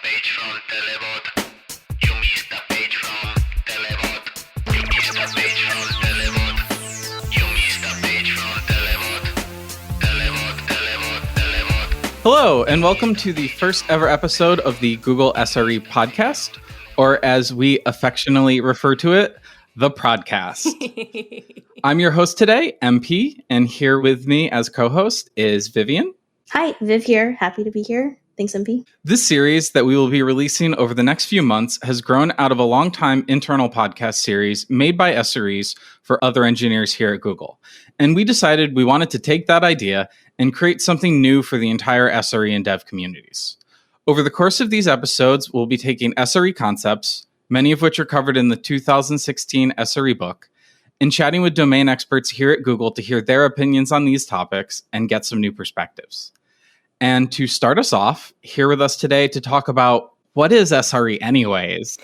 page from Telebot. You missed a page from Telebot. You missed a page from Telebot. You missed a page from Telebot. Telebot. Hello, and welcome to the first ever episode of the Google SRE podcast, or as we affectionately refer to it, the Prodcast. I'm your host today, MP, and here with me as co-host is Vivian. Hi, Viv here. Happy to be here. Thanks, MP. This series that we will be releasing over the next few months has grown out of a long-time internal podcast series made by SREs for other engineers here at Google. And we decided we wanted to take that idea and create something new for the entire SRE and dev communities. Over the course of these episodes, we'll be taking SRE concepts, many of which are covered in the 2016 SRE book, and chatting with domain experts here at Google to hear their opinions on these topics and get some new perspectives. And to start us off, here with us today to talk about what is SRE anyways,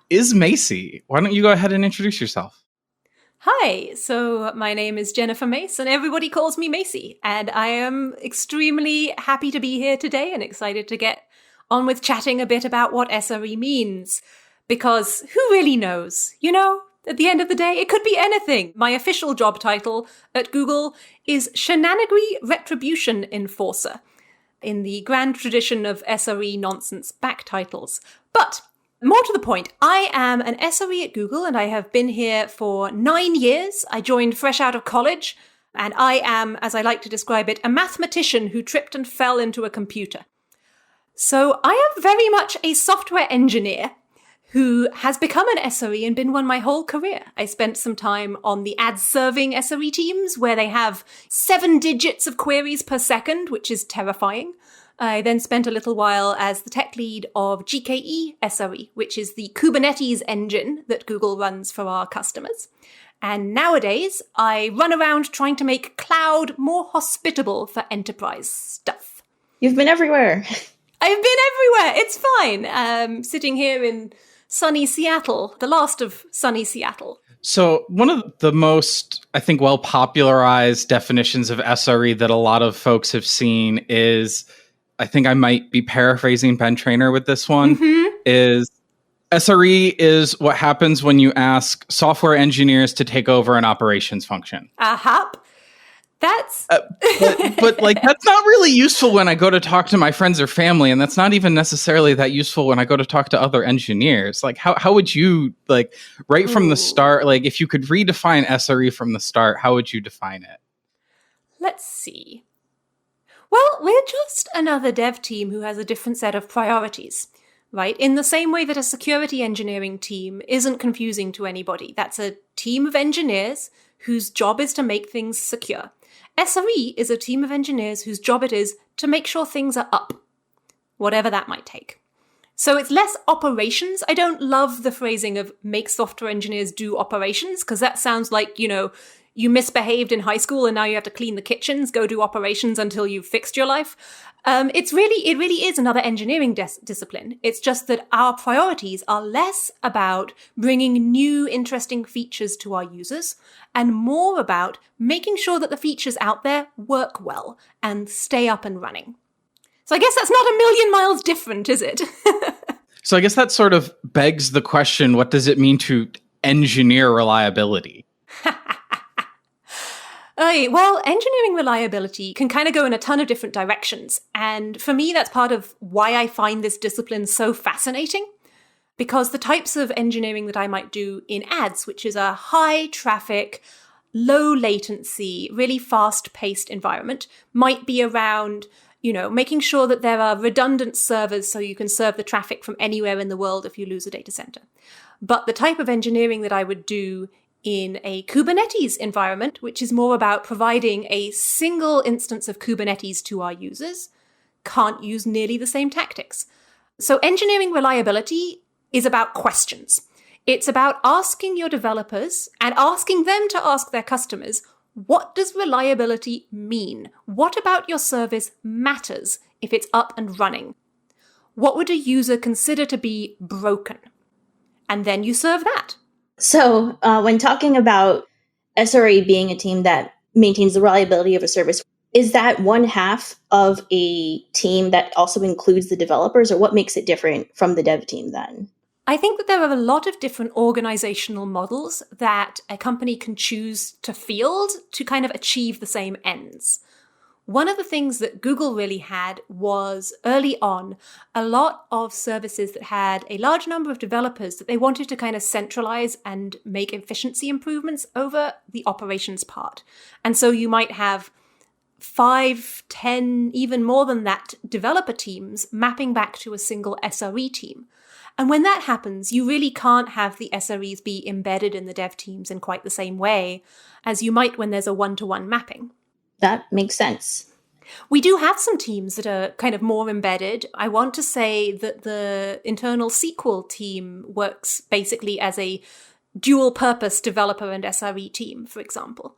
is Macey. Why don't you go ahead and introduce yourself? Hi, so my name is Jennifer Mace, and everybody calls me Macey, and I am extremely happy to be here today and excited to get on with chatting a bit about what SRE means. Because who really knows? You know, at the end of the day, it could be anything. My official job title at Google is Shenanigans Retribution Enforcer, in the grand tradition of SRE nonsense back titles. But more to the point, I am an SRE at Google, and I have been here for 9 years. I joined fresh out of college, and I am, as I like to describe it, a mathematician who tripped and fell into a computer. So I am very much a software engineer who has become an SRE and been one my whole career. I spent some time on the ad-serving SRE teams where they have 7 digits of queries per second, which is terrifying. I then spent a little while as the tech lead of GKE SRE, which is the Kubernetes engine that Google runs for our customers. And nowadays, I run around trying to make cloud more hospitable for enterprise stuff. You've been everywhere. I've been everywhere. It's fine. Sitting here in sunny Seattle, the last of sunny Seattle. So one of the most, I think, well-popularized definitions of SRE that a lot of folks have seen is, I think I might be paraphrasing Ben Traynor with this one, is SRE is what happens when you ask software engineers to take over an operations function. Aha. That's but like that's not really useful when I go to talk to my friends or family, and that's not even necessarily that useful when I go to talk to other engineers. Like how would you, like, right from the start, like if you could redefine SRE from the start, how would you define it? Let's see. Well, we're just another dev team who has a different set of priorities, right? In the same way that a security engineering team isn't confusing to anybody. That's a team of engineers whose job is to make things secure. SRE is a team of engineers whose job it is to make sure things are up, whatever that might take. So it's less operations. I don't love the phrasing of make software engineers do operations, because that sounds like, you know, you misbehaved in high school and now you have to clean the kitchens, go do operations until you've fixed your life. It really is another engineering discipline. It's just that our priorities are less about bringing new, interesting features to our users and more about making sure that the features out there work well and stay up and running. So I guess that's not a million miles different, is it? So I guess that sort of begs the question, what does it mean to engineer reliability? Well, engineering reliability can kind of go in a ton of different directions. And for me, that's part of why I find this discipline so fascinating. Because the types of engineering that I might do in ads, which is a high traffic, low latency, really fast paced environment, might be around, you know, making sure that there are redundant servers so you can serve the traffic from anywhere in the world if you lose a data center. But the type of engineering that I would do in a Kubernetes environment, which is more about providing a single instance of Kubernetes to our users, can't use nearly the same tactics. So engineering reliability is about questions. It's about asking your developers and asking them to ask their customers, what does reliability mean? What about your service matters if it's up and running? What would a user consider to be broken? And then you serve that. So when talking about SRE being a team that maintains the reliability of a service, Is that one half of a team that also includes the developers, or what makes it different from the dev team then? I think that there are a lot of different organizational models that a company can choose to field to kind of achieve the same ends. One of the things that Google really had was early on a lot of services that had a large number of developers that they wanted to kind of centralize and make efficiency improvements over the operations part. And so you might have 5, 10, even more than that developer teams mapping back to a single SRE team. And when that happens, you really can't have the SREs be embedded in the dev teams in quite the same way as you might when there's a one-to-one mapping. That makes sense. We do have some teams that are kind of more embedded. I want to say that the internal SQL team works basically as a dual-purpose developer and SRE team, for example.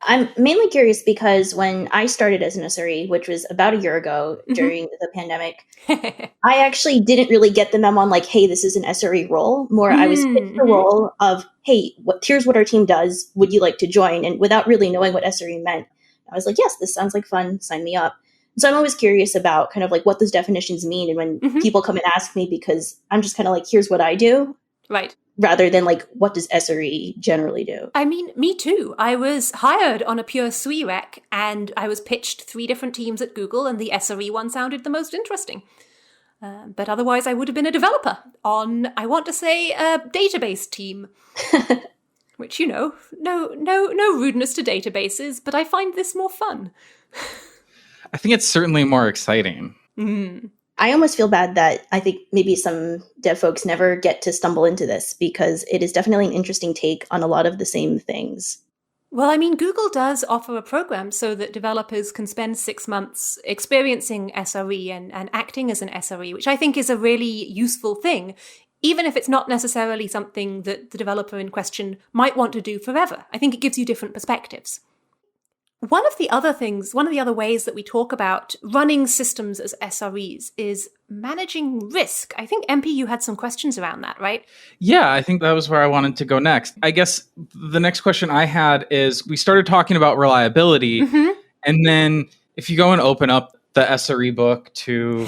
I'm mainly curious because when I started as an SRE, which was about a year ago during the pandemic, I actually didn't really get the memo on like, hey, this is an SRE role. More, I was pitched the role of, hey, here's what our team does. Would you like to join? And without really knowing what SRE meant, I was like, yes, this sounds like fun. Sign me up. So I'm always curious about kind of like what those definitions mean. And when people come and ask me, because I'm just kind of like, here's what I do. Right. Rather than like, what does SRE generally do? I mean, me too. I was hired on a pure SRE rec, and I was pitched 3 different teams at Google, and the SRE one sounded the most interesting. But otherwise, I would have been a developer on, I want to say, a database team. Which, you know, no rudeness to databases, but I find this more fun. I think it's certainly more exciting. I almost feel bad that I think maybe some dev folks never get to stumble into this because it is definitely an interesting take on a lot of the same things. Well, I mean, Google does offer a program so that developers can spend 6 months experiencing SRE and acting as an SRE, which I think is a really useful thing, even if it's not necessarily something that the developer in question might want to do forever. I think it gives you different perspectives. One of the other ways that we talk about running systems as SREs is managing risk. I think, MP, you had some questions around that, right? Yeah, I think that was where I wanted to go next. I guess the next question I had is, we started talking about reliability, and then if you go and open up the SRE book to,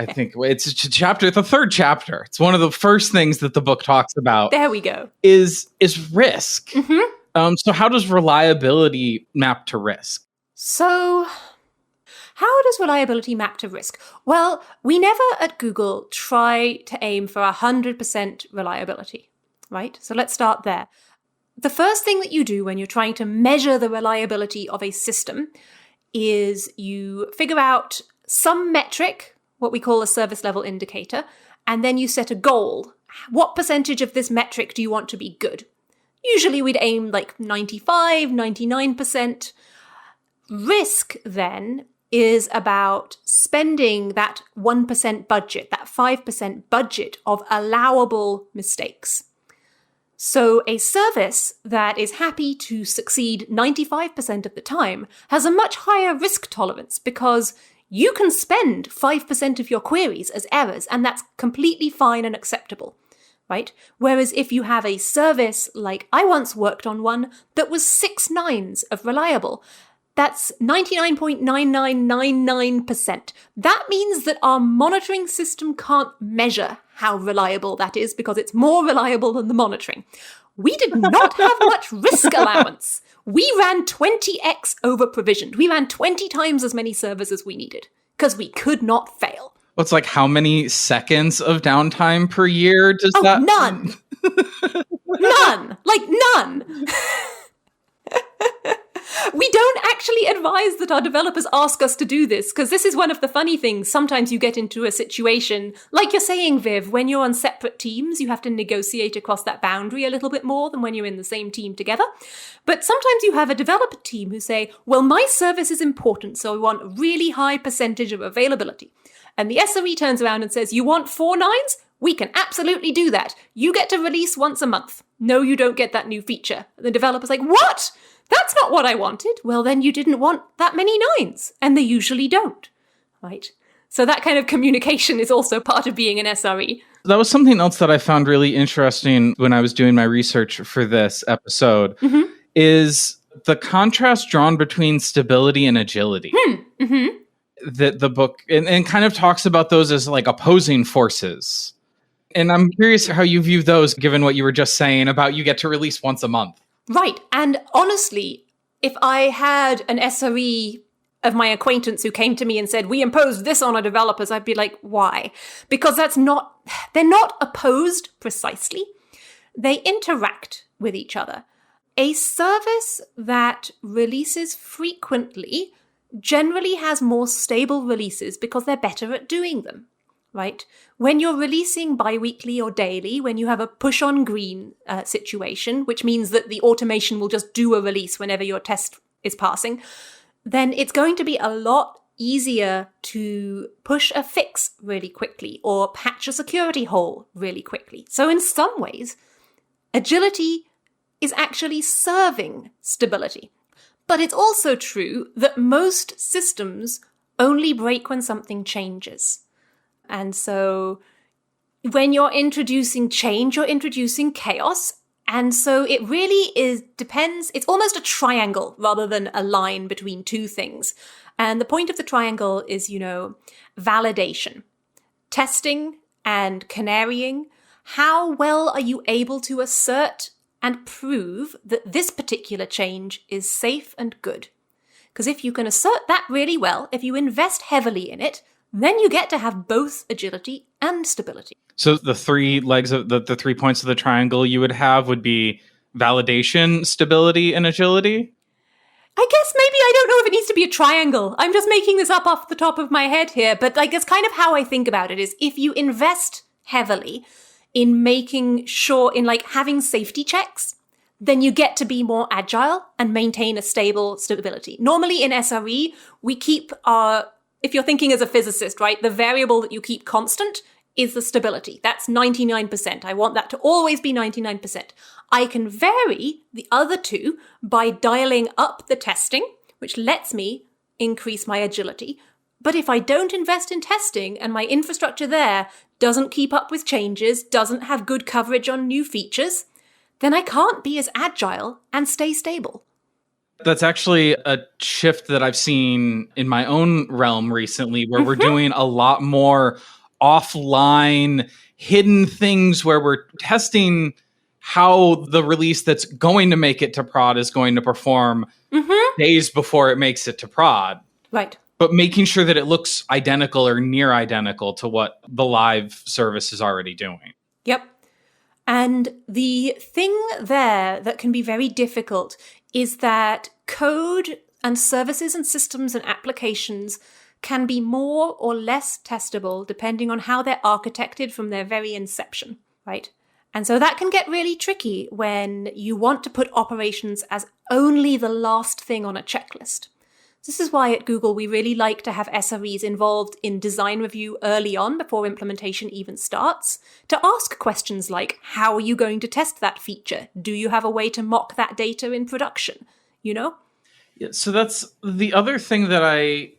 I think it's the 3rd chapter. It's one of the first things that the book talks about. There we go. Is risk. So how does reliability map to risk? So how does reliability map to risk? Well, we never at Google try to aim for 100% reliability, right? So let's start there. The first thing that you do when you're trying to measure the reliability of a system is you figure out some metric, what we call a service level indicator, and then you set a goal. What percentage of this metric do you want to be good? Usually we'd aim like 95, 99%. Risk then is about spending that 1% budget, that 5% budget of allowable mistakes. So a service that is happy to succeed 95% of the time has a much higher risk tolerance because you can spend 5% of your queries as errors, and that's completely fine and acceptable. Right? Whereas if you have a service, like I once worked on one that was 6 nines of reliable, that's 99.9999%. That means that our monitoring system can't measure how reliable that is because it's more reliable than the monitoring. We did not have much risk allowance. We ran 20x over provisioned. We ran 20 times as many servers as we needed because we could not fail. Well, it's like, how many seconds of downtime per year does that? None. None. Like none. We don't actually advise that our developers ask us to do this, because this is one of the funny things. Sometimes you get into a situation, like you're saying, Viv, when you're on separate teams, you have to negotiate across that boundary a little bit more than when you're in the same team together. But sometimes you have a developer team who say, well, my service is important, so I want a really high percentage of availability. And the SRE turns around and says, you want 4 nines? We can absolutely do that. You get to release once a month. No, you don't get that new feature. And the developer's like, what? That's not what I wanted. Well, then you didn't want that many nines. And they usually don't, right? So that kind of communication is also part of being an SRE. That was something else that I found really interesting when I was doing my research for this episode, is the contrast drawn between stability and agility. That the book and kind of talks about those as like opposing forces. And I'm curious how you view those, given what you were just saying about you get to release once a month. Right. And honestly, if I had an SRE of my acquaintance who came to me and said, we imposed this on our developers, I'd be like, why? Because they're not opposed precisely. They interact with each other. A service that releases frequently generally has more stable releases because they're better at doing them, right? When you're releasing bi-weekly or daily, when you have a push on green situation, which means that the automation will just do a release whenever your test is passing, then it's going to be a lot easier to push a fix really quickly or patch a security hole really quickly. So in some ways, agility is actually serving stability. But it's also true that most systems only break when something changes. And so when you're introducing change, you're introducing chaos. And so it really depends. It's almost a triangle rather than a line between two things. And the point of the triangle is, validation, testing and canarying. How well are you able to assert and prove that this particular change is safe and good? Because if you can assert that really well, if you invest heavily in it, then you get to have both agility and stability. So the three legs of the 3 points of the triangle you would have would be validation, stability, and agility? I guess maybe I don't know if it needs to be a triangle. I'm just making this up off the top of my head here. But it's kind of how I think about it is if you invest heavily in making sure, in having safety checks, then you get to be more agile and maintain a stable stability. Normally in SRE, we keep if you're thinking as a physicist, right, the variable that you keep constant is the stability. That's 99%. I want that to always be 99%. I can vary the other two by dialing up the testing, which lets me increase my agility. But if I don't invest in testing and my infrastructure there doesn't keep up with changes, doesn't have good coverage on new features, then I can't be as agile and stay stable. That's actually a shift that I've seen in my own realm recently, where we're doing a lot more offline, hidden things where we're testing how the release that's going to make it to prod is going to perform days before it makes it to prod. Right. But making sure that it looks identical or near identical to what the live service is already doing. Yep. And the thing there that can be very difficult is that code and services and systems and applications can be more or less testable depending on how they're architected from their very inception, right? And so that can get really tricky when you want to put operations as only the last thing on a checklist. This is why at Google we really like to have SREs involved in design review early on before implementation even starts, to ask questions like, how are you going to test that feature? Do you have a way to mock that data in production? Yeah, so that's the other thing that I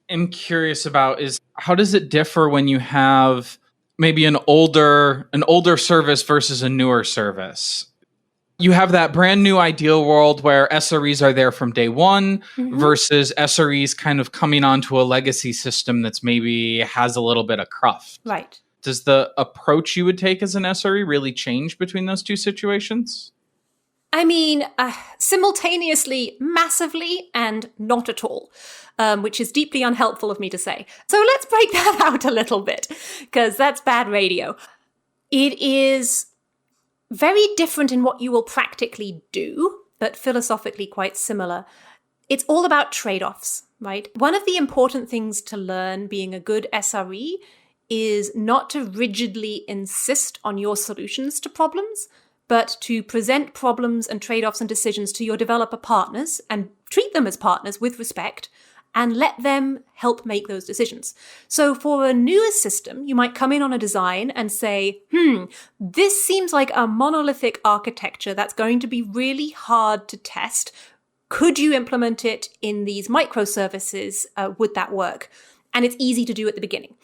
am curious about is how does it differ when you have maybe an older service versus a newer service? You have that brand new ideal world where SREs are there from day one versus SREs kind of coming onto a legacy system that's maybe has a little bit of cruft. Right. Does the approach you would take as an SRE really change between those two situations? I mean, simultaneously, massively, and not at all, which is deeply unhelpful of me to say. So let's break that out a little bit, because that's bad radio. It is very different in what you will practically do, but philosophically quite similar. It's all about trade-offs, right? One of the important things to learn being a good SRE is not to rigidly insist on your solutions to problems, but to present problems and trade-offs and decisions to your developer partners and treat them as partners with respect and let them help make those decisions. So for a newer system, you might come in on a design and say, this seems like a monolithic architecture that's going to be really hard to test. Could you implement it in these microservices? Would that work? And it's easy to do at the beginning.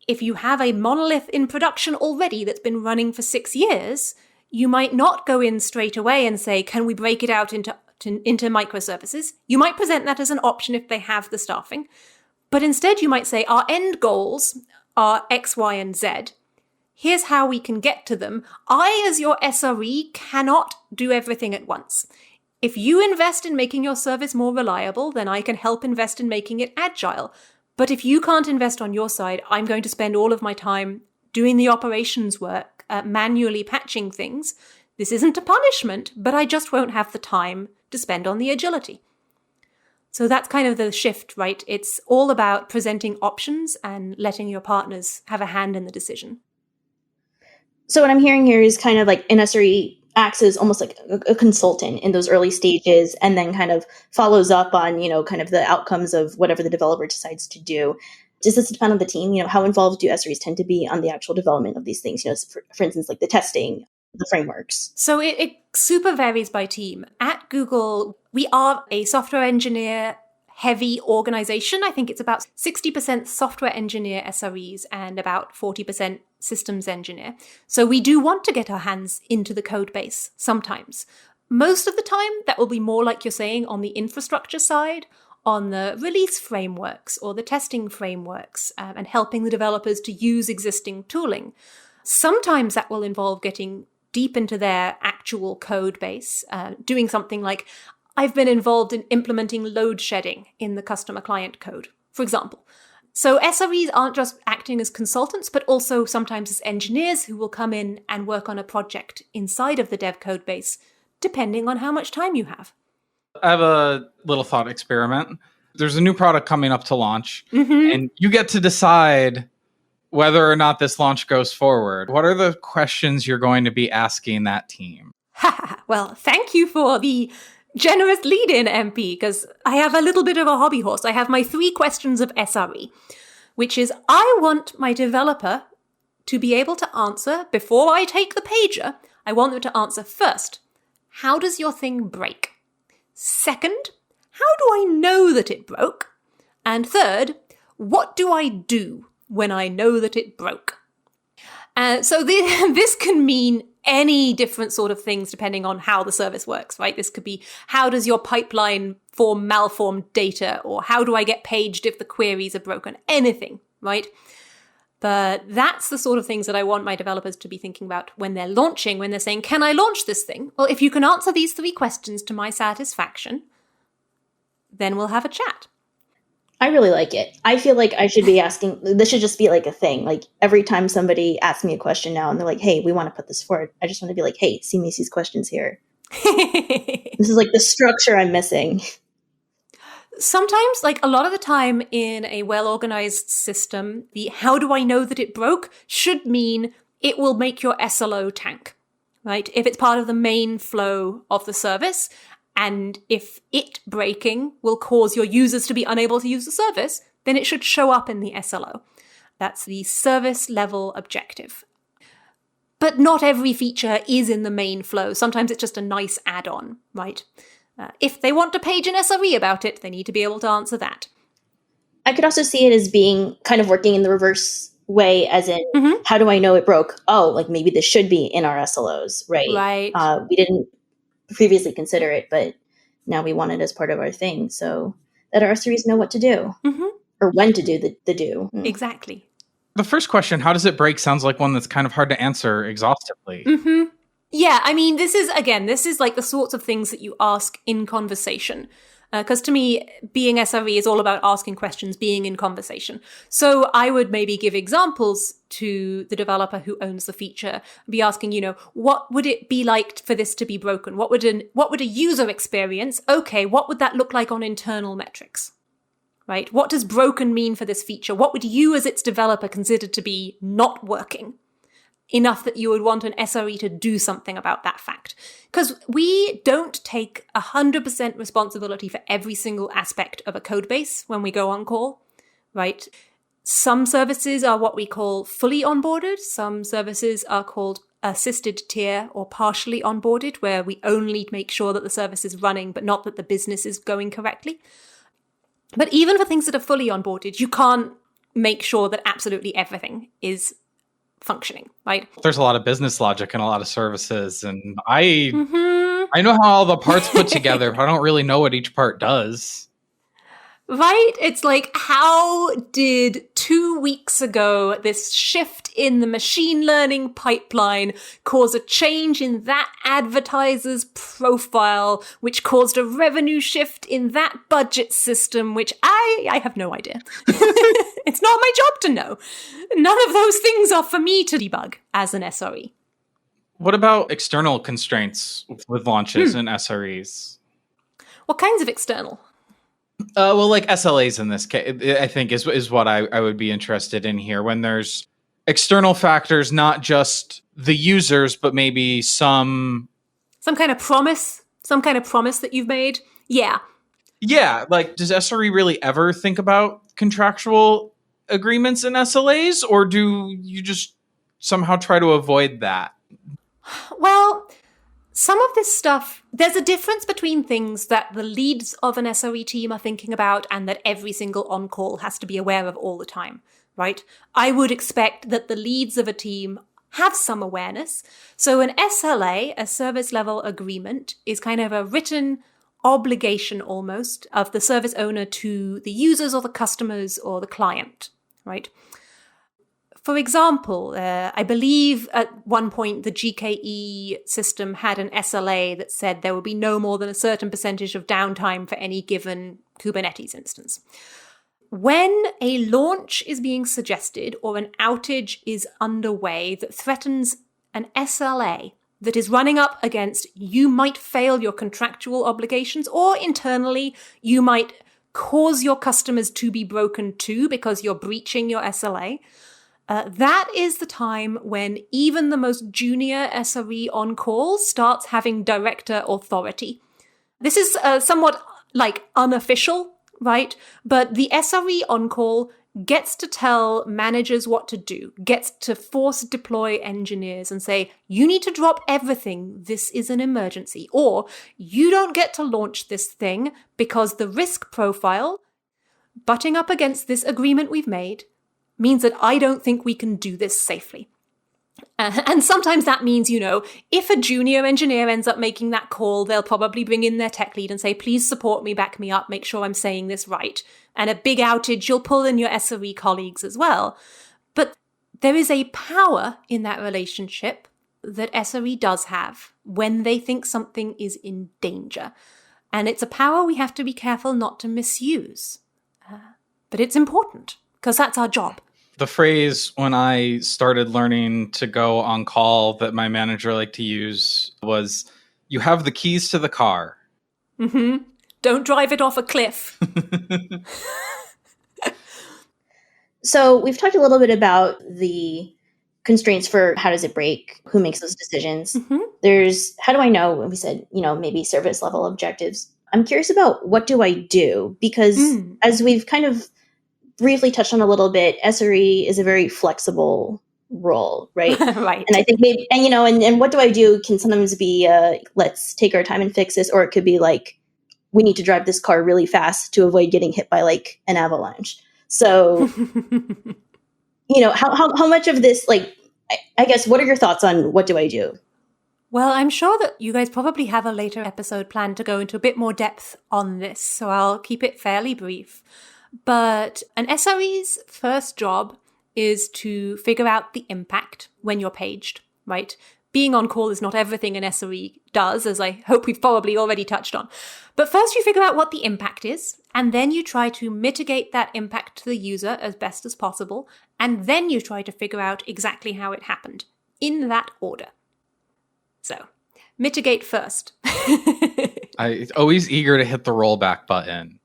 If you have a monolith in production already that's been running for 6 years, you might not go in straight away and say, can we break it out into into microservices. You might present that as an option if they have the staffing. But instead, you might say, our end goals are X, Y, and Z. Here's how we can get to them. I, as your SRE, cannot do everything at once. If you invest in making your service more reliable, then I can help invest in making it agile. But if you can't invest on your side, I'm going to spend all of my time doing the operations work, manually patching things. This isn't a punishment, but I just won't have the time to spend on the agility. So that's kind of the shift, right? It's all about presenting options and letting your partners have a hand in the decision. So what I'm hearing here is kind of like an SRE acts as almost like a consultant in those early stages, and then kind of follows up on, kind of the outcomes of whatever the developer decides to do. Does this depend on the team? How involved do SREs tend to be on the actual development of these things? For instance, like the testing, the frameworks. So it super varies by team. At Google, we are a software engineer heavy organization. I think it's about 60% software engineer SREs and about 40% systems engineer. So we do want to get our hands into the code base sometimes. Most of the time, that will be more like you're saying on the infrastructure side, on the release frameworks or the testing frameworks, and helping the developers to use existing tooling. Sometimes that will involve getting deep into their actual code base, doing something like, I've been involved in implementing load shedding in the customer client code, for example. So SREs aren't just acting as consultants, but also sometimes as engineers who will come in and work on a project inside of the dev code base, depending on how much time you have. I have a little thought experiment. There's a new product coming up to launch, and you get to decide whether or not this launch goes forward. What are the questions you're going to be asking that team? Well, thank you for the generous lead-in, MP, because I have a little bit of a hobby horse. I have my 3 questions of SRE, which is, I want my developer to be able to answer, before I take the pager, I want them to answer first, how does your thing break? Second, how do I know that it broke? And third, what do I do when I know that it broke? So this can mean any different sort of things depending on how the service works, right? This could be, how does your pipeline form malformed data? Or how do I get paged if the queries are broken? Anything, right? But that's the sort of things that I want my developers to be thinking about when they're launching, when they're saying, can I launch this thing? Well, if you can answer these 3 questions to my satisfaction, then we'll have a chat. I really like it. I feel like I should be asking, this should just be like a thing. Like every time somebody asks me a question now and they're like, hey, we want to put this forward, I just want to be like, hey, see Macy's questions here. This is like the structure I'm missing. Sometimes, like a lot of the time in a well-organized system, the how do I know that it broke should mean it will make your SLO tank, right? If it's part of the main flow of the service, and if it breaking will cause your users to be unable to use the service, then it should show up in the SLO. That's the service level objective. But not every feature is in the main flow. Sometimes it's just a nice add-on, right? If they want to page an SRE about it, they need to be able to answer that. I could also see it as being kind of working in the reverse way, as in, how do I know it broke? Oh, like maybe this should be in our SLOs, right? Right. We didn't previously consider it, but now we want it as part of our thing, so that our SREs know what to do, or when to do the do. Exactly. The first question, how does it break, sounds like one that's kind of hard to answer exhaustively. Yeah, I mean, this is like the sorts of things that you ask in conversation. Because to me, being SRE is all about asking questions, being in conversation. So I would maybe give examples to the developer who owns the feature, be asking, what would it be like for this to be broken? What would a user experience? Okay, what would that look like on internal metrics? Right? What does broken mean for this feature? What would you as its developer consider to be not working? Enough that you would want an SRE to do something about that fact. Because we don't take 100% responsibility for every single aspect of a code base when we go on call, right? Some services are what we call fully onboarded. Some services are called assisted tier or partially onboarded, where we only make sure that the service is running, but not that the business is going correctly. But even for things that are fully onboarded, you can't make sure that absolutely everything is functioning, right? There's a lot of business logic and a lot of services, and I I know how all the parts put together, but I don't really know what each part does. Right? It's like, how did 2 weeks ago this shift in the machine learning pipeline cause a change in that advertiser's profile, which caused a revenue shift in that budget system, which I have no idea. It's not my job to know. None of those things are for me to debug as an SRE. What about external constraints with launches and SREs? What kinds of external? Well, like SLAs in this case, I think is what I would be interested in here. When there's external factors, not just the users, but maybe some kind of promise that you've made. Yeah. Yeah. Like, does SRE really ever think about contractual agreements in SLAs, or do you just somehow try to avoid that? Well, some of this stuff, there's a difference between things that the leads of an SRE team are thinking about and that every single on-call has to be aware of all the time, right? I would expect that the leads of a team have some awareness. So an SLA, a service level agreement, is kind of a written obligation almost of the service owner to the users or the customers or the client, right? For example, I believe at one point the GKE system had an SLA that said there would be no more than a certain percentage of downtime for any given Kubernetes instance. When a launch is being suggested or an outage is underway that threatens an SLA that is running up against you might fail your contractual obligations, or internally you might cause your customers to be broken too because you're breaching your SLA, that is the time when even the most junior SRE on call starts having director authority. This is somewhat like unofficial, right? But the SRE on call gets to tell managers what to do, gets to force deploy engineers and say, you need to drop everything, this is an emergency. Or you don't get to launch this thing because the risk profile, butting up against this agreement we've made, means that I don't think we can do this safely. And sometimes that means, if a junior engineer ends up making that call, they'll probably bring in their tech lead and say, please support me, back me up, make sure I'm saying this right. And a big outage, you'll pull in your SRE colleagues as well. But there is a power in that relationship that SRE does have when they think something is in danger. And it's a power we have to be careful not to misuse. But it's important, because that's our job. The phrase when I started learning to go on call that my manager liked to use was, you have the keys to the car. Mm-hmm. Don't drive it off a cliff. So we've talked a little bit about the constraints for how does it break, who makes those decisions. Mm-hmm. There's, how do I know, when we said, maybe service level objectives. I'm curious about what do I do? Because as we've kind of briefly touched on a little bit, SRE is a very flexible role, right? Right. And I think maybe, and what do I do can sometimes be, let's take our time and fix this, or it could be like, we need to drive this car really fast to avoid getting hit by like an avalanche. So, how much of this, like, I guess, what are your thoughts on what do I do? Well, I'm sure that you guys probably have a later episode planned to go into a bit more depth on this, so I'll keep it fairly brief. But an SRE's first job is to figure out the impact when you're paged, right? Being on call is not everything an SRE does, as I hope we've probably already touched on. But first you figure out what the impact is, and then you try to mitigate that impact to the user as best as possible, and then you try to figure out exactly how it happened, in that order. So, mitigate first. I'm always eager to hit the rollback button.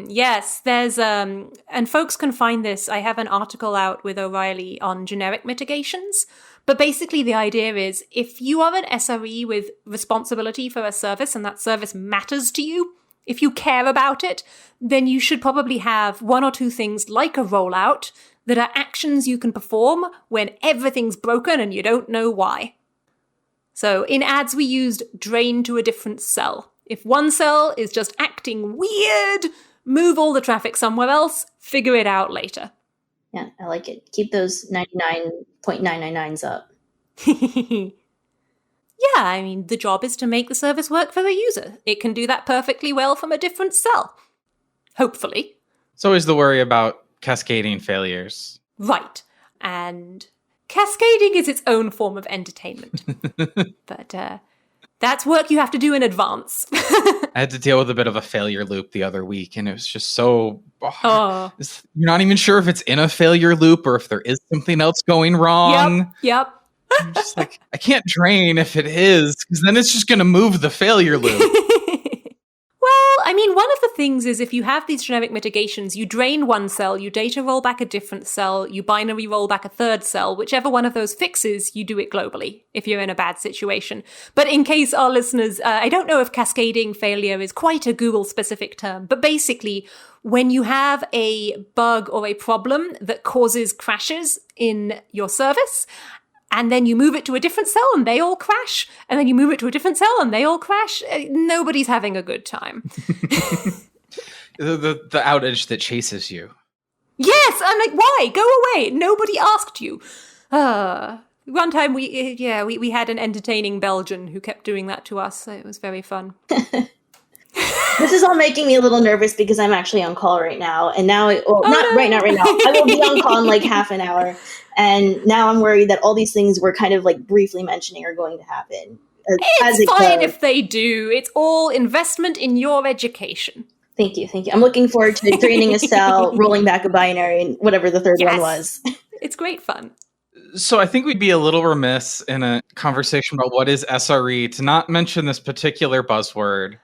Yes, there's, and folks can find this. I have an article out with O'Reilly on generic mitigations. But basically the idea is, if you are an SRE with responsibility for a service and that service matters to you, if you care about it, then you should probably have one or two things like a rollout that are actions you can perform when everything's broken and you don't know why. So in ads, we used drain to a different cell. If one cell is just acting weird, move all the traffic somewhere else, figure it out later. Yeah, I like it. Keep those 99.999s up. Yeah, I mean, the job is to make the service work for the user. It can do that perfectly well from a different cell. Hopefully. It's always the worry about cascading failures. Right. And cascading is its own form of entertainment. But that's work you have to do in advance. I had to deal with a bit of a failure loop the other week, and it was just so... you're not even sure if it's in a failure loop or if there is something else going wrong. Yep. I'm just like, I can't drain if it is, because then it's just going to move the failure loop. Well, I mean, one of the things is if you have these generic mitigations, you drain one cell, you data roll back a different cell, you binary roll back a third cell, whichever one of those fixes, you do it globally if you're in a bad situation. But in case our listeners, I don't know if cascading failure is quite a Google-specific term, but basically, when you have a bug or a problem that causes crashes in your service, and then you move it to a different cell and they all crash. And then you move it to a different cell and they all crash. Nobody's having a good time. the outage that chases you. Yes, I'm like, why? Go away. Nobody asked you. One time we had an entertaining Belgian who kept doing that to us. So it was very fun. This is all making me a little nervous because I'm actually on call right now. And now, not right now. I will be on call in like half an hour. And now I'm worried that all these things we're kind of like briefly mentioning are going to happen. It's fine if they do. It's all investment in your education. Thank you. I'm looking forward to draining a cell, rolling back a binary, and whatever the third one was. It's great fun. So I think we'd be a little remiss in a conversation about what is SRE to not mention this particular buzzword,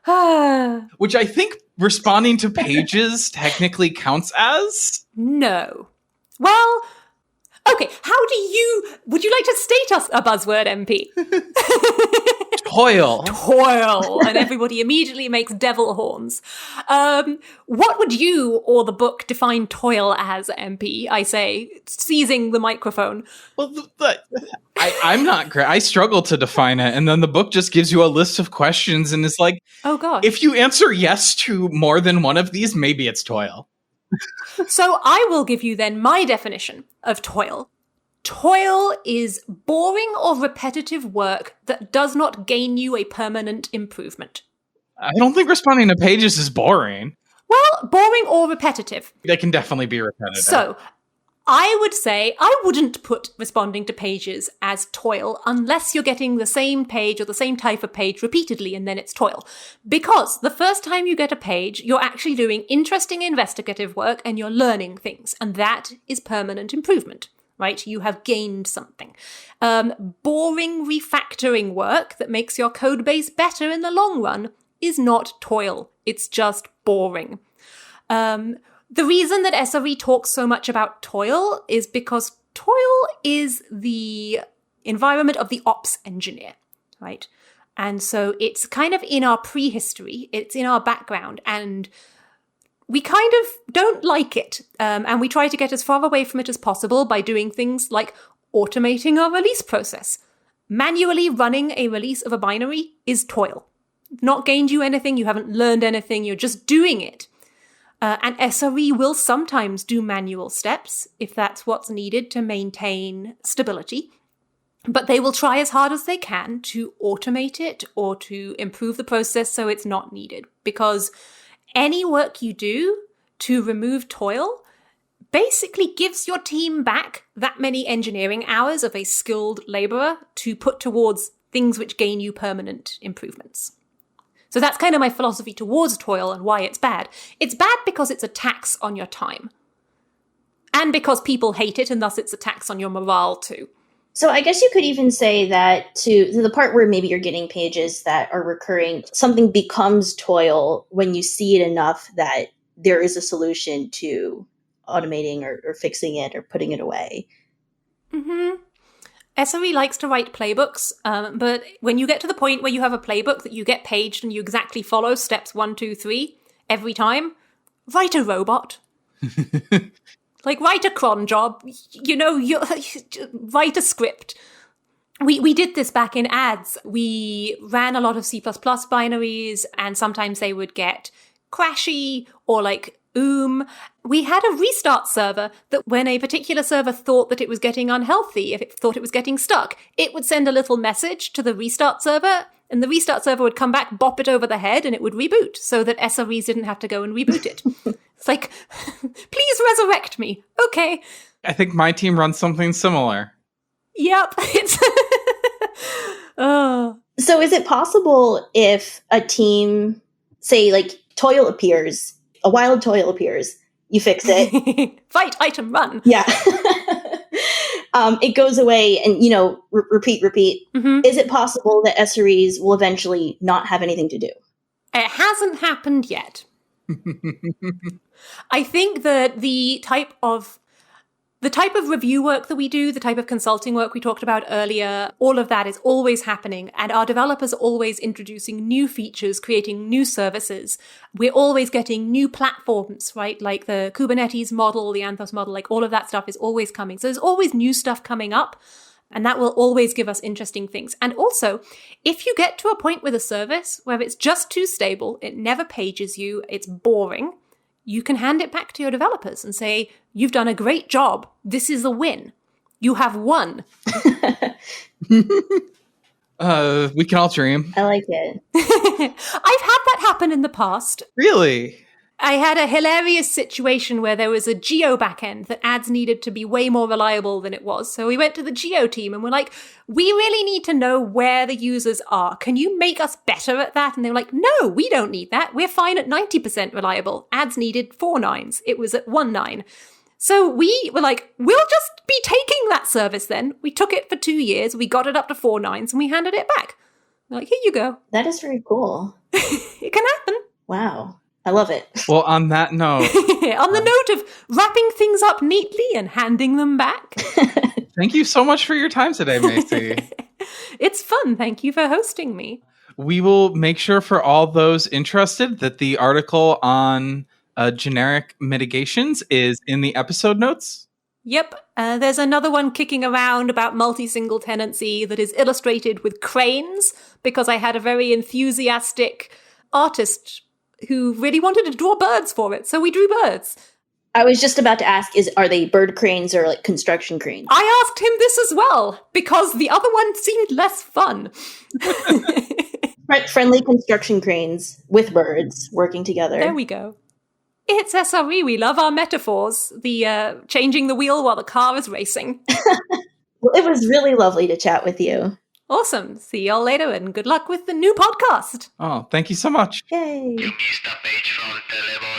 which I think responding to pages technically counts as? No. Well, okay, would you like to state us a buzzword, MP? Toil. And everybody immediately makes devil horns. What would you or the book define toil as, MP? I say, seizing the microphone. Well, I'm not great. I struggle to define it. And then the book just gives you a list of questions and is like, oh gosh. If you answer yes to more than one of these, maybe it's toil. So I will give you then my definition of toil. Toil is boring or repetitive work that does not gain you a permanent improvement. I don't think responding to pages is boring. Well, boring or repetitive. They can definitely be repetitive. So, I would say I wouldn't put responding to pages as toil unless you're getting the same page or the same type of page repeatedly, and then it's toil. Because the first time you get a page, you're actually doing interesting investigative work and you're learning things, and that is permanent improvement. Right? You have gained something. Boring refactoring work that makes your code base better in the long run is not toil. It's just boring. The reason that SRE talks so much about toil is because toil is the environment of the ops engineer, right? And so it's kind of in our prehistory, it's in our background, and we kind of don't like it, and we try to get as far away from it as possible by doing things like automating our release process. Manually running a release of a binary is toil. Not gained you anything, you haven't learned anything, you're just doing it. And SRE will sometimes do manual steps if that's what's needed to maintain stability. But they will try as hard as they can to automate it or to improve the process so it's not needed. Because any work you do to remove toil basically gives your team back that many engineering hours of a skilled laborer to put towards things which gain you permanent improvements. So that's kind of my philosophy towards toil and why it's bad. It's bad because it's a tax on your time. And because people hate it, and thus it's a tax on your morale too. So I guess you could even say that to the part where maybe you're getting pages that are recurring, something becomes toil when you see it enough that there is a solution to automating or fixing it or putting it away. Mm-hmm. SRE likes to write playbooks, but when you get to the point where you have a playbook that you get paged and you exactly follow steps 1, 2, 3 every time, write a robot. Like, write a cron job, write a script. We did this back in ads. We ran a lot of C++ binaries, and sometimes they would get crashy or like We had a restart server that when a particular server thought that it was getting unhealthy, if it thought it was getting stuck, it would send a little message to the restart server, and the restart server would come back, bop it over the head, and it would reboot so that SREs didn't have to go and reboot it. It's like, please resurrect me. Okay. I think my team runs something similar. Yep. It's oh. So is it possible if a team, say like toil appears, a wild toil appears, you fix it. Fight, item, run. Yeah. It goes away and, repeat. Mm-hmm. Is it possible that SREs will eventually not have anything to do? It hasn't happened yet. I think that the type of review work that we do, the type of consulting work we talked about earlier, all of that is always happening. And our developers are always introducing new features, creating new services. We're always getting new platforms, right? Like the Kubernetes model, the Anthos model, like all of that stuff is always coming. So there's always new stuff coming up. And that will always give us interesting things. And also, if you get to a point with a service where it's just too stable, it never pages you, it's boring, you can hand it back to your developers and say, you've done a great job. This is a win. You have won. We can all dream. I like it. I've had that happen in the past. Really? I had a hilarious situation where there was a geo backend that ads needed to be way more reliable than it was. So we went to the geo team and we're like, we really need to know where the users are. Can you make us better at that? And they were like, no, we don't need that. We're fine at 90% reliable. Ads needed 4 nines. It was at 1 9. So we were like, we'll just be taking that service then. We took it for 2 years. We got it up to 4 nines and we handed it back. They're like, here you go. That is very cool. It can happen. Wow. I love it. Well, on that note... on the note of wrapping things up neatly and handing them back. Thank you so much for your time today, Macy. It's fun. Thank you for hosting me. We will make sure for all those interested that the article on generic mitigations is in the episode notes. Yep. There's another one kicking around about multi-single tenancy that is illustrated with cranes because I had a very enthusiastic artist who really wanted to draw birds for it. So we drew birds. I was just about to ask, are they bird cranes or like construction cranes? I asked him this as well because the other one seemed less fun. Friendly construction cranes with birds working together. There we go. It's SRE. We love our metaphors. The changing the wheel while the car is racing. Well, it was really lovely to chat with you. Awesome. See y'all later and good luck with the new podcast. Oh, thank you so much. Yay. You missed a page from Televote.